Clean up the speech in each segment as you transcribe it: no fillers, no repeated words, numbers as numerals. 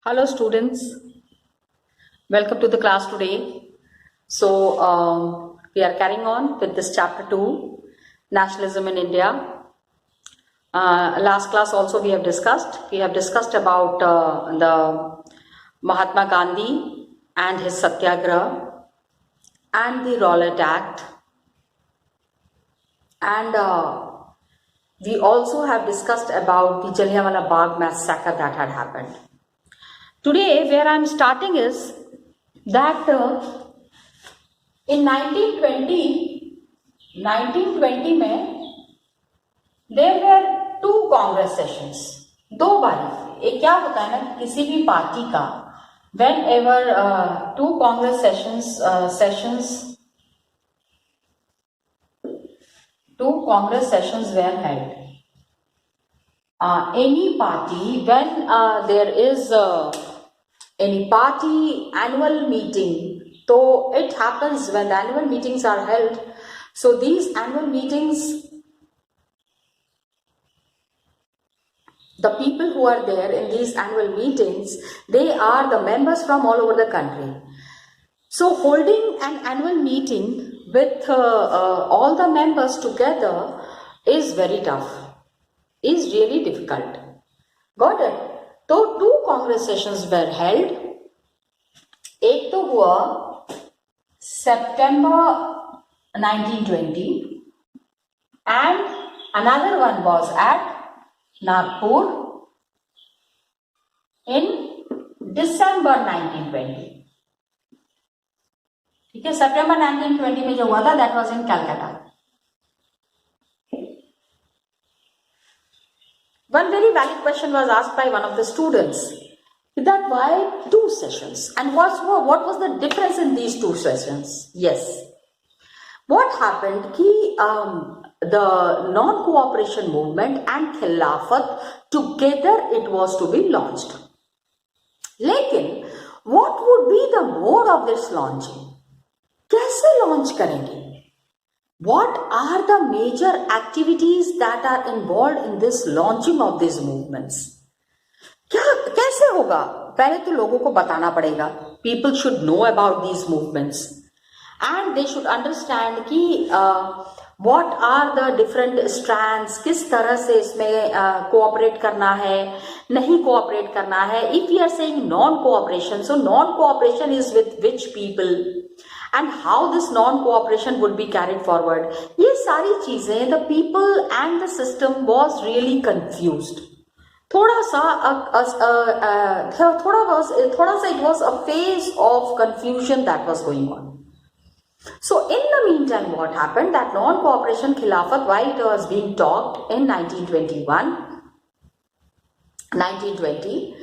Hello students, welcome to the class today. So we are carrying on with this chapter 2, Nationalism in India. Last class also we have discussed about the Mahatma Gandhi and his Satyagraha and the Rowlatt Act, and we also have discussed about the Jallianwala Bagh massacre that had happened. Today where I am starting is that in 1920 में there were two Congress sessions. दो बारी एक क्या होता है ना कि किसी भी पार्टी का whenever two Congress sessions were held. Any party when there is any party annual meeting, so it happens when the annual meetings are held. So these annual meetings, the people who are there in these annual meetings, they are the members from all over the country. So holding an annual meeting with all the members together is very tough, is really difficult. Got it? तो two Congress sessions were held. एक तो हुआ September 1920 and another one was at Nagpur in December 1920. ठीक है, September 1920 में जो हुआ था that was in Calcutta. One very valid question was asked by one of the students, that why two sessions and what was the difference in these two sessions? Yes, what happened ki the non-cooperation movement and Khilafat together it was to be launched. लेकिन what would be the mode of this launching? कैसे launch करेंगे? What are the major activities that are involved in this launching of these movements? क्या कैसे होगा? पहले तो लोगों को बताना पड़ेगा. People should know about these movements and they should understand कि what are the different strands, किस तरह से इसमें cooperate करना है, नहीं cooperate करना है. If we are saying non-cooperation, so non-cooperation is with which people and how this non-cooperation would be carried forward. ये सारी चीजें the people and the system was really confused. थोड़ा सा it was a phase of confusion that was going on. So in the meantime, what happened that non-cooperation Khilafat, while it was being talked in 1920,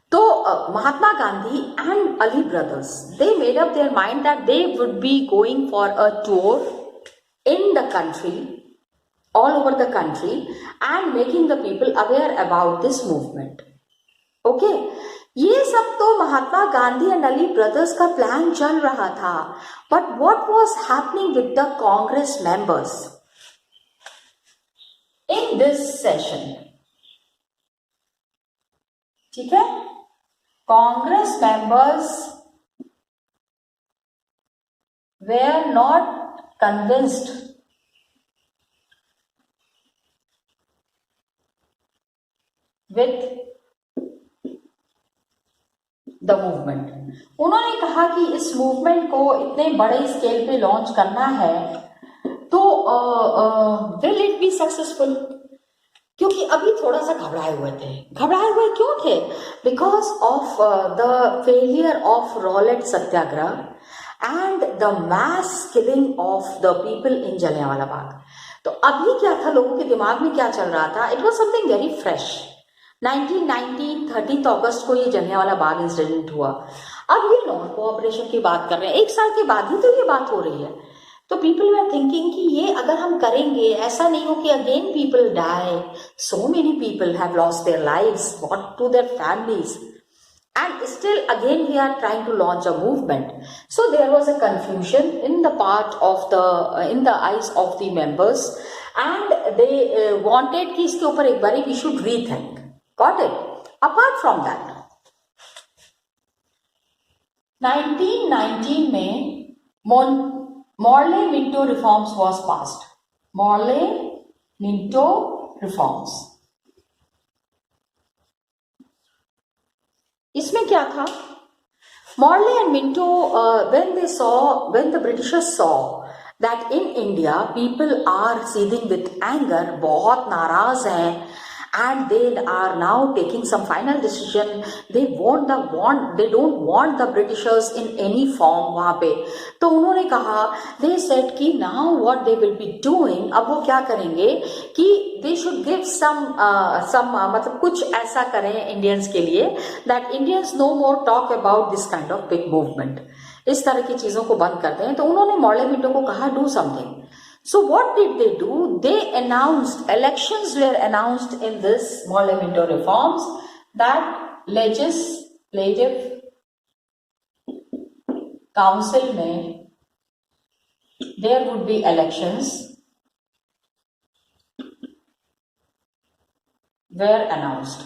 so Mahatma Gandhi and Ali brothers, they made up their mind that they would be going for a tour in the country, all over the country, and making the people aware about this movement. Okay, ये सब तो Mahatma Gandhi and Ali brothers का plan चल रहा था, but what was happening with the Congress members in this session? ठीक है, Congress members were not convinced with the movement. उन्होंने कहा कि इस मूवमेंट को इतने बड़े स्केल पे लॉन्च करना है तो विल इट बी सक्सेसफुल? क्योंकि अभी थोड़ा सा घबराए हुए क्यों थे? Because of the failure of Rowlatt Satyagraha and the mass killing of the people in Jallianwala Bagh. तो अभी क्या था, लोगों के दिमाग में क्या चल रहा था? It was something very fresh. 1919 13 अगस्त को ये जलियांवाला बाग इंसिडेंट हुआ. अब ये नॉन कोऑपरेशन की बात कर रहे हैं, एक साल के बाद ही तो ये बात हो रही है. तो पीपल वर थिंकिंग कि ये अगर हम करेंगे, ऐसा नहीं हो कि again people die. So many people have lost their lives, what to their families, and still again we are trying to launch a movement. So there was a confusion in the part of the in the eyes of the members, and they wanted कि इसके ऊपर एक बारी we should rethink. Got it? Apart from that, 1919 में Morley-Minto reforms was passed. Morley-Minto reforms. इसमें क्या था? Morley and Minto, when the Britishers saw that in India people are seething with anger, बहुत नाराज हैं, and they are now taking some final decision. They don't want the Britishers in any form वहाँ पे. तो उन्होंने कहा, they said कि now what they will be doing, अब वो क्या करेंगे कि they should give some मतलब कुछ ऐसा करें इंडियंस के लिए that Indians no more talk about this kind of big movement. इस तरह की चीजों को बंद कर दें. तो उन्होंने मॉर्ले-मिंटो को कहा do something. So what did they do? They announced, elections were announced in this Morley-Minto reforms, that legislative council में there would be elections were announced.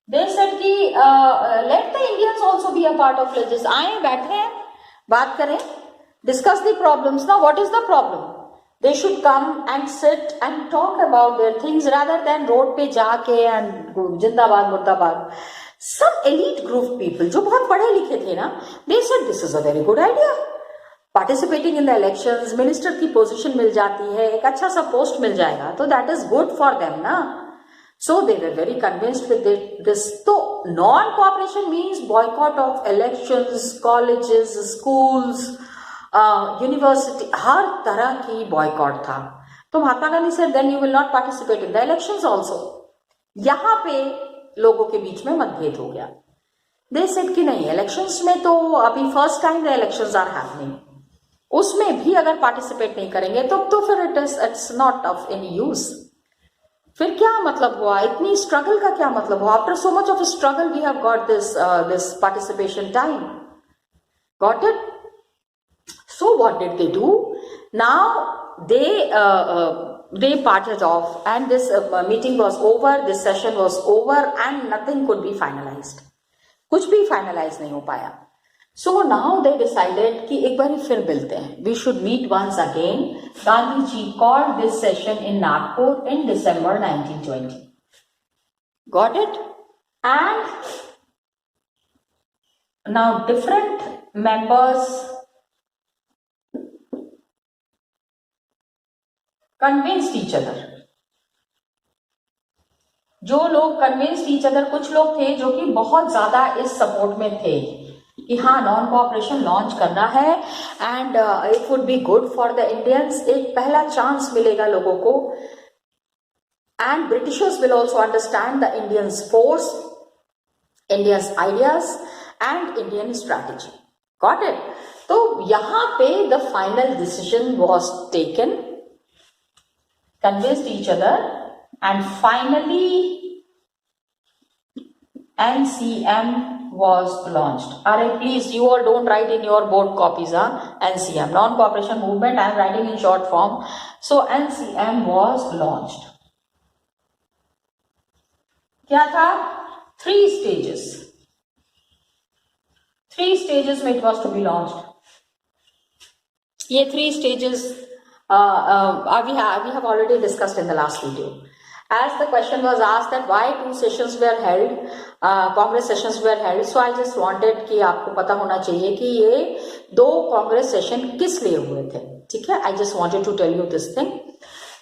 They said कि let the Indians also be a part of legislation. आए बैठे हैं, बात करें, discuss the problems. Now what is the problem? They should come and sit and talk about their things rather than road पे जाके and जिंदाबाद मुर्दाबाद. Some elite group people जो बहुत पढ़े लिखे थे ना, they said this is a very good idea. Participating in the elections, minister की position मिल जाती है, एक अच्छा सा post मिल जाएगा, तो that is good for them ना. So they were very convinced with this. So non-cooperation means boycott of elections, colleges, schools, university, हर तरह की boycott था. तो Mahatma Gandhi said then you will not participate in the elections also. यहाँ पे लोगों के बीच में मतभेद हो गया. They said कि नहीं, elections में तो अभी first time the elections are happening. उसमें भी अगर participate नहीं करेंगे तो फिर it's not of any use. फिर क्या मतलब हुआ? इतनी स्ट्रगल का क्या मतलब हुआ? After so much of struggle we have got this participation time. Got it? So what did they do? Now they parted off and this meeting was over, this session was over and nothing could be finalized. कुछ भी finalize नहीं हो पाया. So now they decided कि एक बार फिर मिलते हैं. We should meet once again. Gandhi ji called this session in Nagpur in December 1920. Got it? And now different members convinced each other. जो लोग convinced each other, कुछ लोग थे जो कि बहुत ज्यादा इस सपोर्ट में थे कि हाँ नॉन कोऑपरेशन लॉन्च करना है and it would be good for the Indians. एक पहला चांस मिलेगा लोगों को and Britishers will also understand the Indians force, Indians ideas and Indian strategy. Got it? तो यहां पे the final decision was taken, convinced each other and finally NCM was launched. Arey, please, you all don't write in your board copies, NCM, non-cooperation movement. I am writing in short form. So NCM was launched. क्या था? 3 stages. 3 stages में it was to be launched. ये 3 stages we have already discussed in the last video. As the question was asked that why 2 sessions were held, Congress sessions were held, so I just wanted कि आपको पता होना चाहिए कि ये 2 Congress session किस लिए हुए थे. ठीक है? I just wanted to tell you this thing.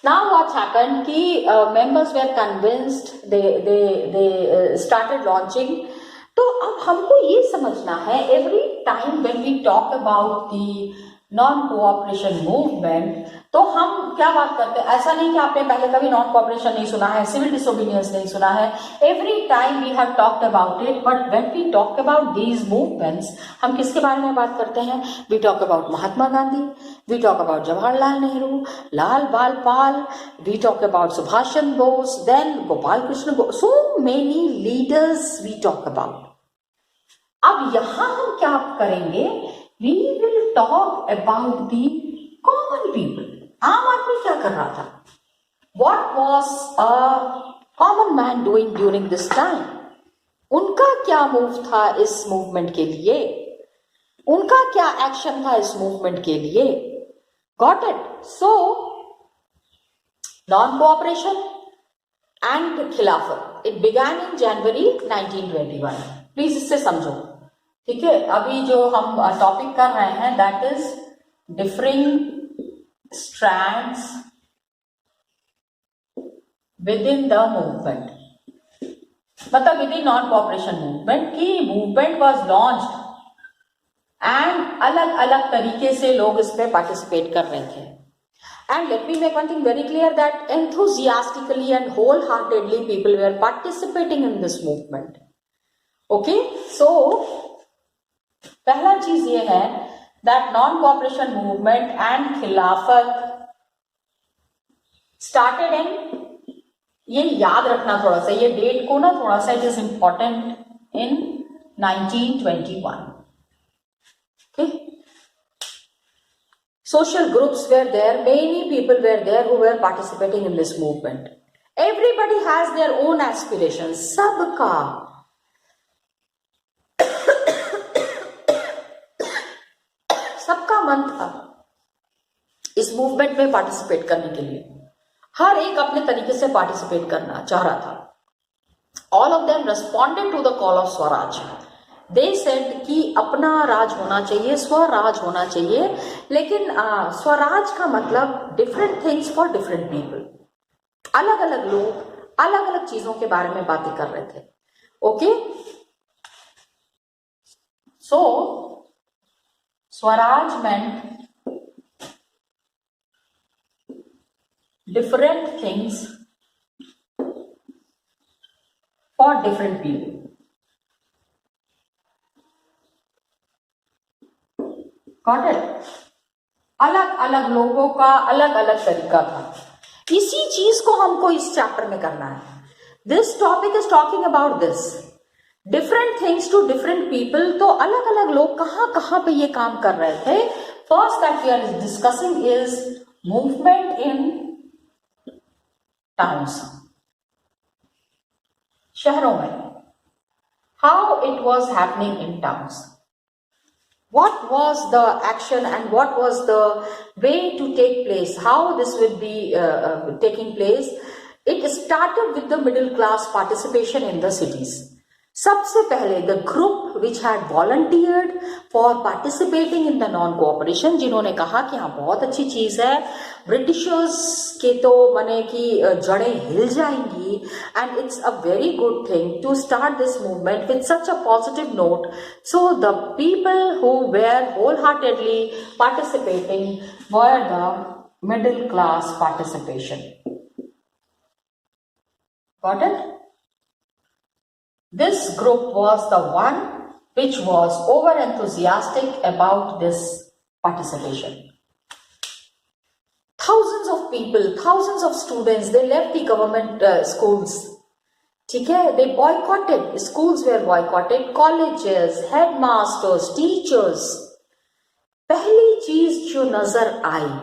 Now what happened कि members were convinced, they started launching. तो अब हमको ये समझना है, every time when we talk about the non cooperation movement, तो हम क्या बात करते हैं? ऐसा नहीं कि आपने पहले कभी नॉन कोऑपरेशन नहीं सुना है, सिविल डिसोबीडियंस नहीं सुना है. Every time we have talked about it, but when we talk about these movements, हम किसके बारे में बात करते हैं? We talk about Mahatma Gandhi, we talk about Jawaharlal Nehru, Lal Bal Pal, we talk about Subhash Chandra Bose, then Gopal Krishna Bose, so many leaders we talk about. अब यहां हम क्या करेंगे? We will talk about the common people. आम आदमी क्या कर रहा था? What was a common man doing during this time? उनका क्या मूव था इस मूवमेंट के लिए, उनका क्या एक्शन था इस मूवमेंट के लिए. Got it. So non cooperation and Khilafat, it began in January 1921. Please इससे समझो. ठीक है, अभी जो हम टॉपिक कर रहे हैं that is differing strands within the movement. मतलब within non cooperation movement की मूवमेंट वॉज लॉन्च्ड एंड अलग अलग तरीके से लोग इसमें पार्टिसिपेट कर रहे थे. And let me make one thing very clear that enthusiastically and wholeheartedly people were participating in this movement. Okay, so पहला चीज ये है that non-cooperation movement and खिलाफत started in, ये याद रखना थोड़ा सा, ये डेट को ना थोड़ा सा, it is important, in 1921. Okay. Social groups were there, many people were there who were participating in this movement. Everybody has their own aspirations. सबका सबका मन था इस मूवमेंट में पार्टिसिपेट करने के लिए. हर एक अपने तरीके से पार्टिसिपेट करना चाह रहा था. All of them responded to the call of Swaraj. They said कि अपना राज होना चाहिए, स्वराज होना चाहिए, लेकिन स्वराज का मतलब different things for different people. अलग अलग लोग अलग अलग चीजों के बारे में बातें कर रहे थे. Okay, so Swaraj meant different things for different people. Got it? अलग अलग लोगों का अलग अलग तरीका था. इसी चीज को हमको इस चैप्टर में करना है. This topic is talking about this different things to different people. तो अलग अलग लोग कहां कहां पे ये काम कर रहे थे. First that we are discussing is movement in towns, शहरों में. How it was happening in towns. What was the action and what was the way to take place? How this will be taking place? It started with the middle class participation in the cities. सबसे पहले the group which had volunteered for participating in the non-cooperation, जिन्होंने कहा कि हाँ बहुत अच्छी चीज है, ब्रिटिशर्स के तो मने की जड़ें हिल जाएंगी, and it's a very good thing to start this movement with such a positive note. So the people who were wholeheartedly participating were the middle class participation. Got it? This group was the one which was over enthusiastic about this participation. Thousands of people, thousands of students, they left the government schools. ठीक है, they boycotted. Schools were boycotted. Colleges, headmasters, teachers. पहली चीज जो नजर आई,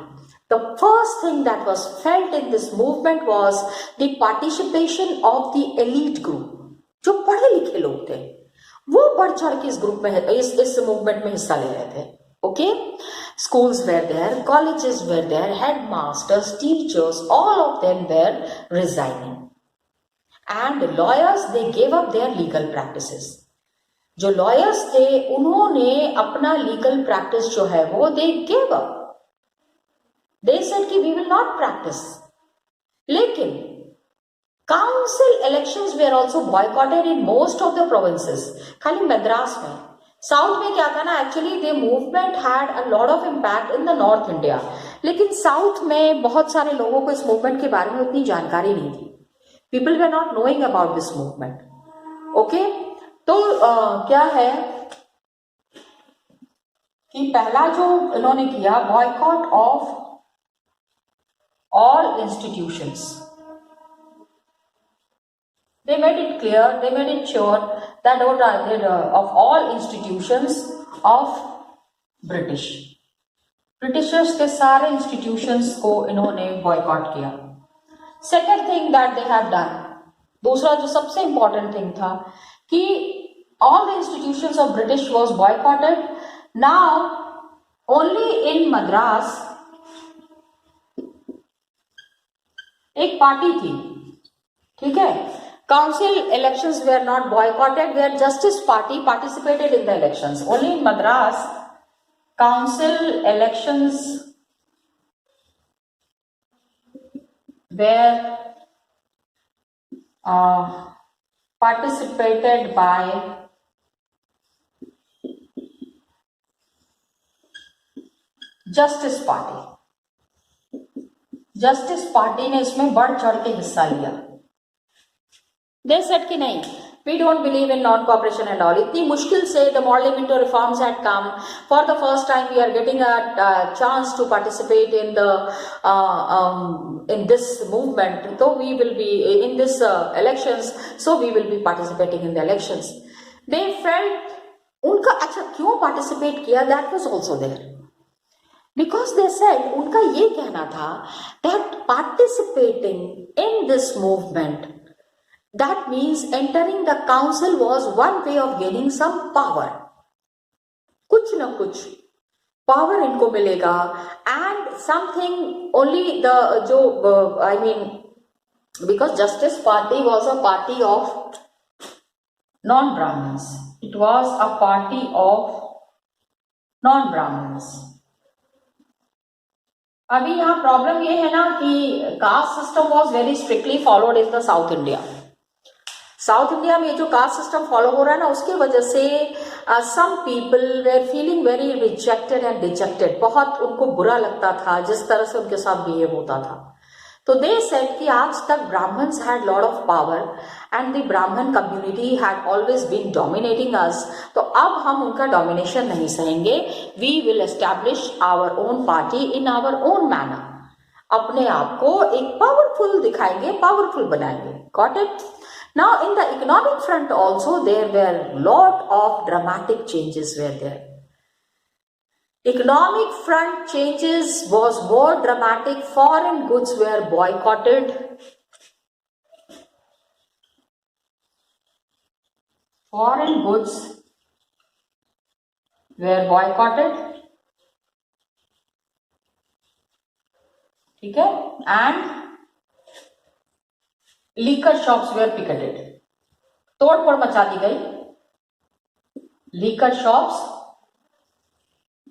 the first thing that was felt in this movement was the participation of the elite group. जो पढ़े लिखे लोग थे वो बढ़ चढ़ के इस ग्रुप में इस मूवमेंट में हिस्सा ले रहे थे. Okay, schools were there, colleges were there, headmasters, teachers, all of them were resigning, and lawyers, they gave up their legal practices. जो lawyers थे उन्होंने अपना legal practice जो है वो they gave up. They said कि we will not practice. लेकिन council elections where also boycotted in most of the provinces. खाली मद्रास में, साउथ में क्या था ना, actually the movement had a lot of impact in the north India, लेकिन south में बहुत सारे लोगों को इस मूवमेंट के बारे में उतनी जानकारी नहीं थी. People were not knowing about this movement. Okay, तो क्या है कि पहला जो इन्होंने किया, boycott of all institutions. They made it clear, they made it sure that of all institutions of British. Britishers के सारे institutions को इन्होंने boycott किया. Second thing that they have done, दूसरा जो सबसे important thing था कि all the institutions of British was boycotted. Now only in Madras एक पार्टी थी, ठीक है. Council elections were not boycotted, where Justice Party participated in the elections. Only in Madras council elections were participated by justice party ने इसमें बढ़ चढ़ के हिस्सा लिया. दे सेड कि नहीं, we don't believe in non-cooperation and all. इतनी मुश्किल से the Parliamentary reforms had come. For the first time we are getting a chance to participate in the in this movement. So we will be in this elections. So we will be participating in the elections. They felt उनका अच्छा क्यों participate किया, that was also there. Because they said उनका ये कहना था that participating in this movement, that means entering the council was one way of gaining some power. कुछ न कुछ power इनको मिलेगा, and something only the जो I mean because Justice Party was a party of non-Brahmins. It was a party of non-Brahmins. अभी यहाँ problem ये है ना कि caste system was very strictly followed in the south India. South India में जो caste system follow हो रहा है ना, उसकी वजह से some people were feeling very rejected and dejected. बहुत उनको बुरा लगता था जिस तरह से उनके साथ बिहेव होता था. तो दे सेड कि आज तक Brahmans had lot of power and the Brahman community had always been dominating us. तो अब हम उनका डोमिनेशन नहीं सहेंगे. We will establish our own party in our own manner. अपने आप को एक पावरफुल दिखाएंगे, पावरफुल बनाएंगे. Got it? Now in the economic front also there were lot of dramatic changes were there. Economic front changes was more dramatic. Foreign goods were boycotted. Foreign goods were boycotted. ठीक है? And liquor shops were picketed. तोड़फोड़ मचा दी गई. Liquor shops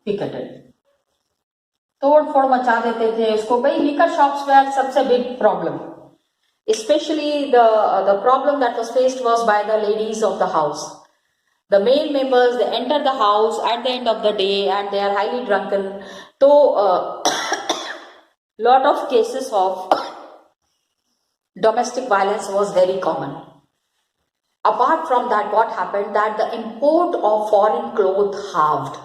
picketed. तोड़फोड़ मचा देते थे इसको. भाई लीकर शॉप्स वेयर सबसे big problem. Especially the problem that was faced was by the ladies of the house. The male members, they enter the house at the end of the day and they are highly drunken. So lot of cases of domestic violence was very common. Apart from that, what happened that the import of foreign cloth halved.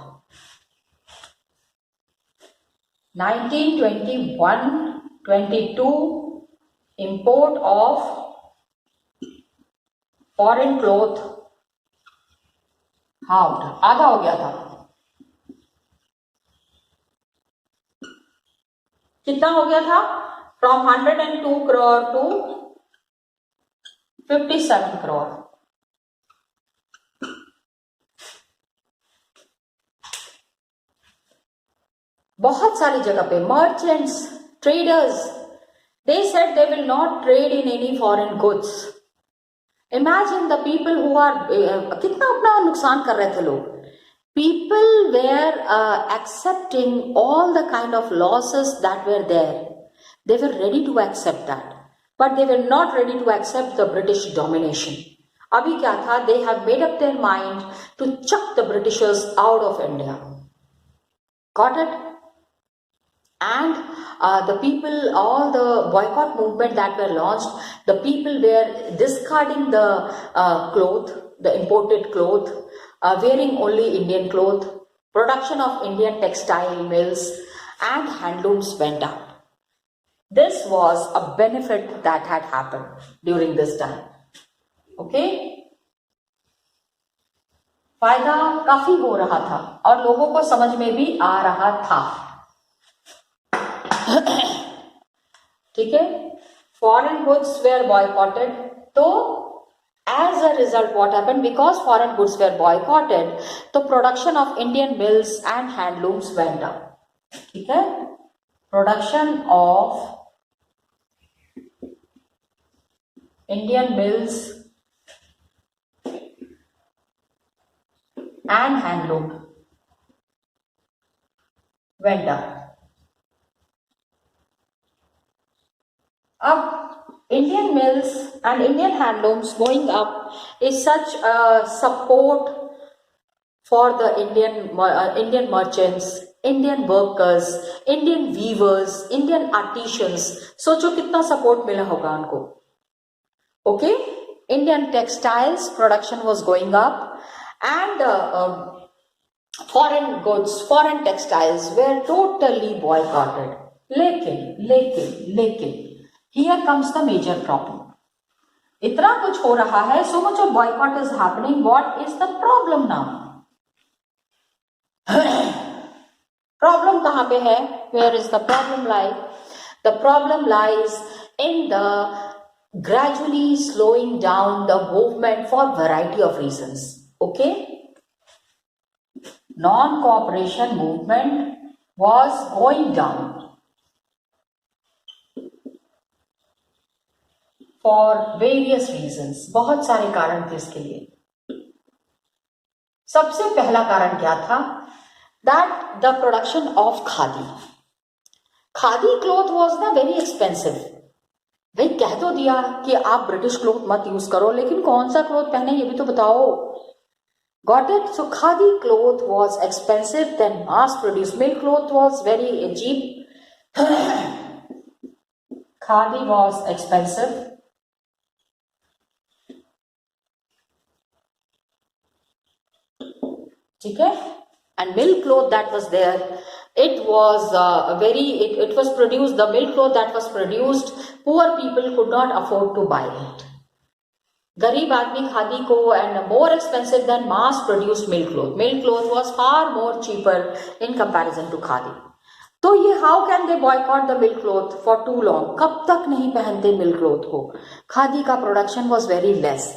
1921-22 import of foreign cloth halved. आधा हो गया था. कितना हो गया था? From 102 crore to 57 crore. बहुत सारी जगह पे merchants, traders, they said they will not trade in any foreign goods. Imagine the people who are कितना अपना नुकसान कर रहे थे लोग. People were accepting all the kind of losses that were there. They were ready to accept that, but they were not ready to accept the British domination. अभी क्या था? They have made up their mind to chuck the Britishers out of India. Got it? And the people, all the boycott movement that were launched, the people were discarding the cloth, the imported cloth, wearing only Indian cloth. Production of Indian textile mills and handlooms went up. This was a benefit that had happened during this time. Okay? फायदा काफी हो रहा था और लोगों को समझ में भी आ रहा था. ठीक है? Foreign goods were boycotted. तो as a a result, what happened? Because foreign goods were boycotted, the production of Indian mills and handlooms went up. Okay? Production of Indian mills and handloom went up. Indian mills and Indian handlooms going up is such a support for the Indian merchants, Indian workers, Indian weavers, Indian artisans. सोचो कितना support मिला होगा उनको. Okay, Indian textiles production was going up, and foreign goods, foreign textiles were totally boycotted. लेकिन here comes the major problem. इतना कुछ हो रहा है, so much of boycott is happening. What is the problem now? Problem कहाँ पे है? Where is the problem lie? The problem lies in the gradually slowing down the movement for variety of reasons. Okay? Non-cooperation movement was going down for various reasons. बहुत सारे कारण थे इसके लिए. सबसे पहला कारण क्या था? That the production of khadi. Khadi cloth was ना very expensive. भाई कह तो दिया कि आप ब्रिटिश क्लोथ मत यूज करो, लेकिन कौन सा क्लोथ पहने ये भी तो बताओ. Got it? So khadi cloth was expensive, then mass produced milk cloth was very cheap. Khadi was expensive. ठीक है? And milk cloth that was there, it was it was produced, the milk cloth that was produced, poor people could not afford to buy it. गरीब आदमी खादी को, and more expensive than mass produced milk cloth. Milk cloth was far more cheaper in comparison to khadi. तो ये how can they boycott the milk cloth for too long? कब तक नहीं पहनते milk cloth को? खादी का production was very less.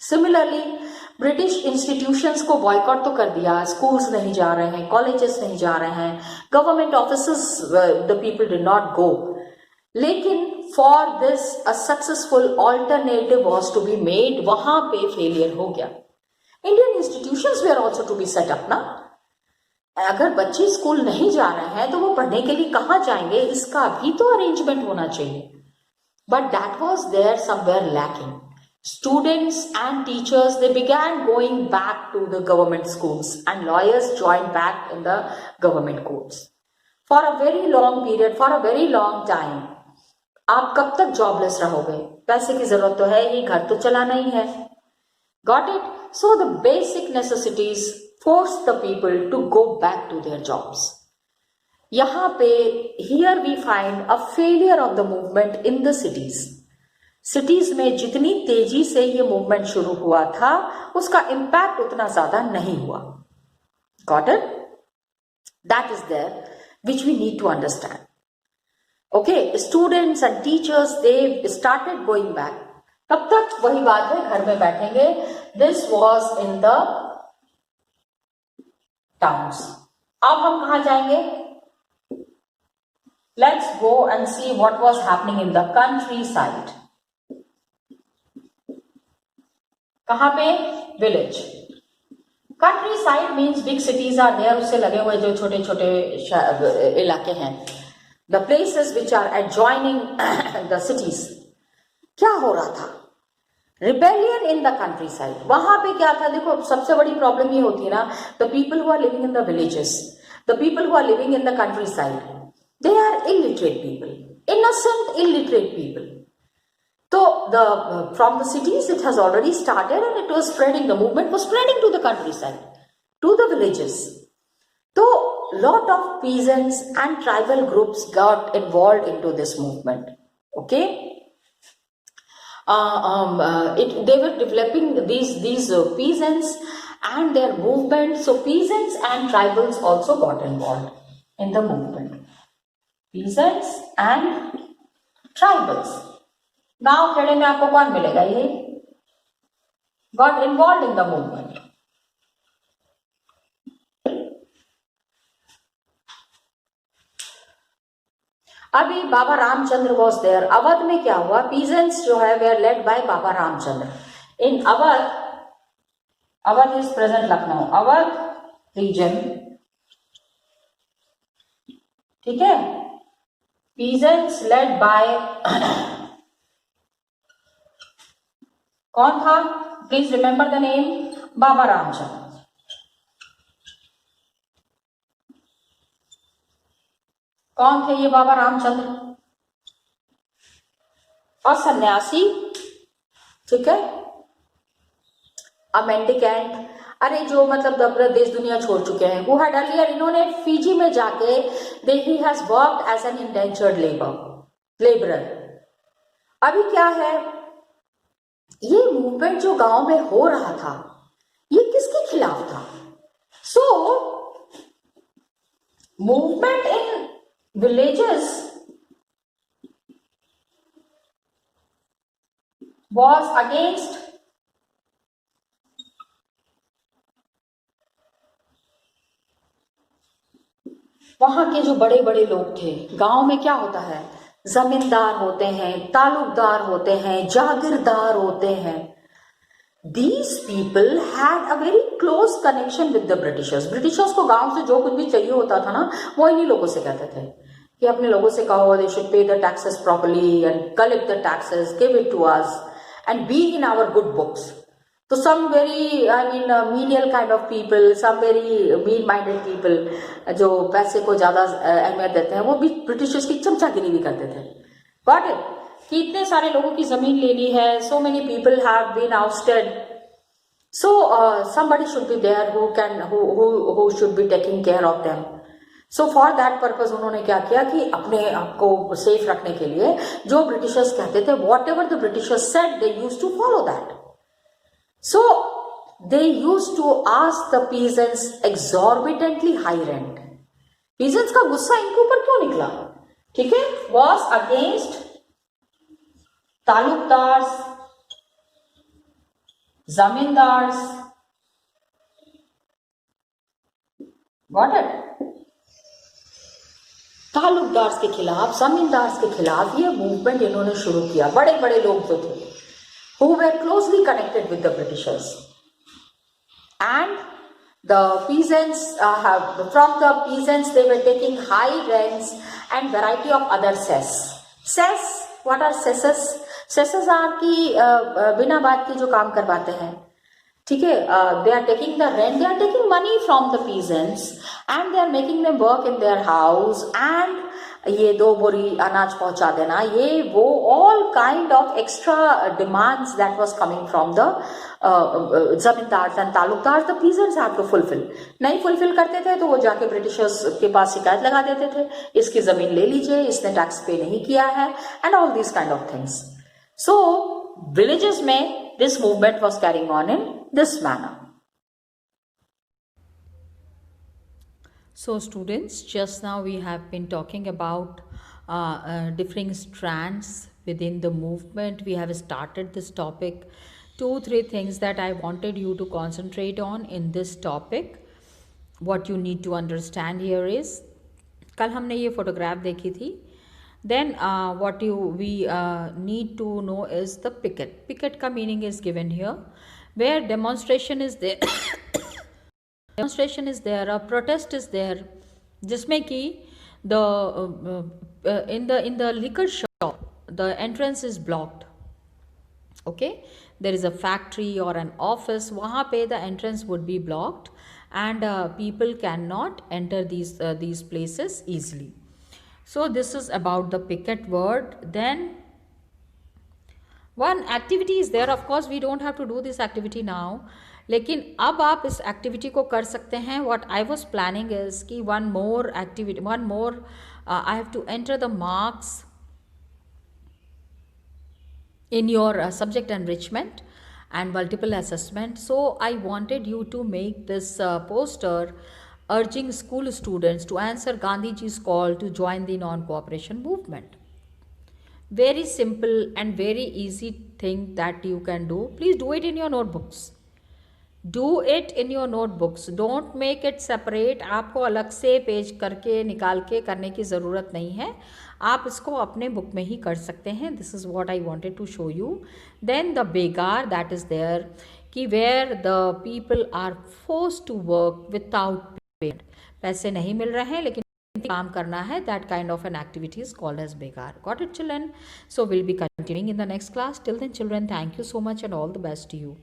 Similarly, British institutions को boycott तो कर दिया, स्कूल्स नहीं जा रहे हैं, कॉलेजेस नहीं जा रहे हैं, government offices the people did not go. लेकिन for this a successful alternative was to be made. वहां पे फेलियर हो गया. Indian institutions were also to be set up ना. अगर बच्चे स्कूल नहीं जा रहे हैं तो वो पढ़ने के लिए कहाँ जाएंगे, इसका भी तो अरेंजमेंट होना चाहिए. But that was there somewhere lacking. Students and teachers, they began going back to the government schools, and lawyers joined back in the government courts. For a very long period, for a very long time, आप कब तक jobless रहोगे? पैसे की जरूरत तो है ही, घर तो चलाना ही है. Got it? So the basic necessities forced the people to go back to their jobs. यहाँ पे here we find a failure of the movement in the cities. Cities में जितनी तेजी से ये मूवमेंट शुरू हुआ था, उसका इम्पैक्ट उतना ज्यादा नहीं हुआ. Got it? That is there, which we need to understand. Okay, students and teachers, they started going back. कब तक? वही बात है, घर में बैठेंगे. This was in the towns. अब हम कहाँ जाएंगे? Let's go and see what was happening in the countryside. कहाँ पे? Village. Countryside means big cities are there, उससे लगे हुए जो छोटे छोटे इलाके हैं. The places which are adjoining the cities. क्या हो रहा था? Rebellion in the countryside. वहां पे क्या था? देखो, सबसे बड़ी प्रॉब्लम ये होती है ना, the people who are living in the villages, the people who are living in the countryside, they are illiterate people, innocent illiterate people. So from the cities it has already started, and it was spreading, the movement was spreading to the countryside, to the villages. So lot of peasants and tribal groups got involved into this movement. Okay, they were developing these peasants and their movement. So peasants and tribals also got involved in the movement. Peasants and tribals. गांव खेड़े में आपको कौन मिलेगा? ये got involved in the movement. अभी Baba Ramchandra was there. Awadh में क्या हुआ, पीजेंट्स जो है were led by Baba Ramchandra. In Awadh, Awadh is present Lucknow, Awadh region, ठीक है. पीजेंट्स लेड बाय कौन था, please remember the name, Baba Ramchandra. कौन थे ये बाबा रामचंद्र? और सन्यासी, ठीक है. अ मेंडिकेंट, अरे जो मतलब अपना देश दुनिया छोड़ चुके हैं. हु हैड अर्लियर, इन्होंने फिजी में जाके दे he has worked as an indentured labourer. अभी क्या है, ये मूवमेंट जो गांव में हो रहा था ये किसके खिलाफ था? So movement in villages was against वहां के जो बड़े बड़े लोग थे. गांव में क्या होता है, जमींदार होते हैं, तालुकदार होते हैं, जागीरदार होते हैं. These people had a very close connection with the Britishers. Britishers को गांव से जो कुछ भी चाहिए होता था ना, वो इन्हीं लोगों से कहते थे कि अपने लोगों से कहो they should pay the taxes properly and collect the taxes, give it to us and be in our good books. तो some very menial kind of people, some very mean minded people जो पैसे को ज्यादा अहमियत देते हैं, वो भी ब्रिटिशर्स की चमचागिरी भी करते थे. Got it? कि इतने सारे लोगों की जमीन ले ली है, so many people have been ousted, so somebody should be there who should be taking care of them. So for that purpose उन्होंने क्या किया कि अपने आप को सेफ रखने के लिए जो ब्रिटिशर्स कहते थे, whatever the Britishers said, they used to follow that. So they used to ask the peasants exorbitantly high rent. Peasants का गुस्सा इनके ऊपर क्यों निकला, ठीक है, was against taluqdars, zamindars. Got it? Taluqdars के खिलाफ, जमींदार्स के खिलाफ ये मूवमेंट इन्होंने शुरू किया. बड़े बड़े लोग जो थे who were closely connected with the Britishers, and the peasants from the peasants they were taking high rents and variety of other cess. Cess, what are cesses? Cesses are की बिना बात के जो काम करवाते हैं, ठीक है. They are taking the rent, they are taking money from the peasants and they are making them work in their house and ये 2 बोरी अनाज पहुंचा देना, ये वो all kind of extra demands that was coming from the जमींदार and Talukdar. the peasants have to fulfill. नहीं fulfill करते थे तो वो जाके ब्रिटिशर्स के पास शिकायत लगा देते थे, इसकी जमीन ले लीजिए, इसने टैक्स पे नहीं किया है, and all these kind of things. So villages में this movement was carrying on in this manner. So students, just now we have been talking about different strands within the movement. We have started this topic. 2-3 things that I wanted you to concentrate on in this topic. What you need to understand here is, कल हमने ये photograph देखी थी. Then what we need to know is the picket. Picket का meaning is given here, where demonstration is there. Demonstration is there, a protest is there, जिसमें कि the in the liquor shop the entrance is blocked. Okay, there is a factory or an office, वहाँ पे the entrance would be blocked and people cannot enter these places easily. So this is about the picket word. Then one activity is there. Of course we don't have to do this activity now, लेकिन अब आप इस activity को कर सकते हैं. What I was planning is कि one more I have to enter the marks in your subject enrichment and multiple assessment. So I wanted you to make this poster urging school students to answer Gandhiji's call to join the non-cooperation movement. Very simple and very easy thing that you can do. Please do it in your notebooks. Do it in your notebooks. Don't make it separate. आपको अलग से page करके निकाल के करने की ज़रूरत नहीं है. आप इसको अपने बुक में ही कर सकते हैं. This is what I wanted to show you. Then the begar that is there, कि where the people are forced to work without payment. पैसे नहीं मिल रहे हैं लेकिन काम करना है. That kind of an activity is called as begar. Got it, children? So we'll be continuing in the next class. Till then, children, thank you so much and all the best to you.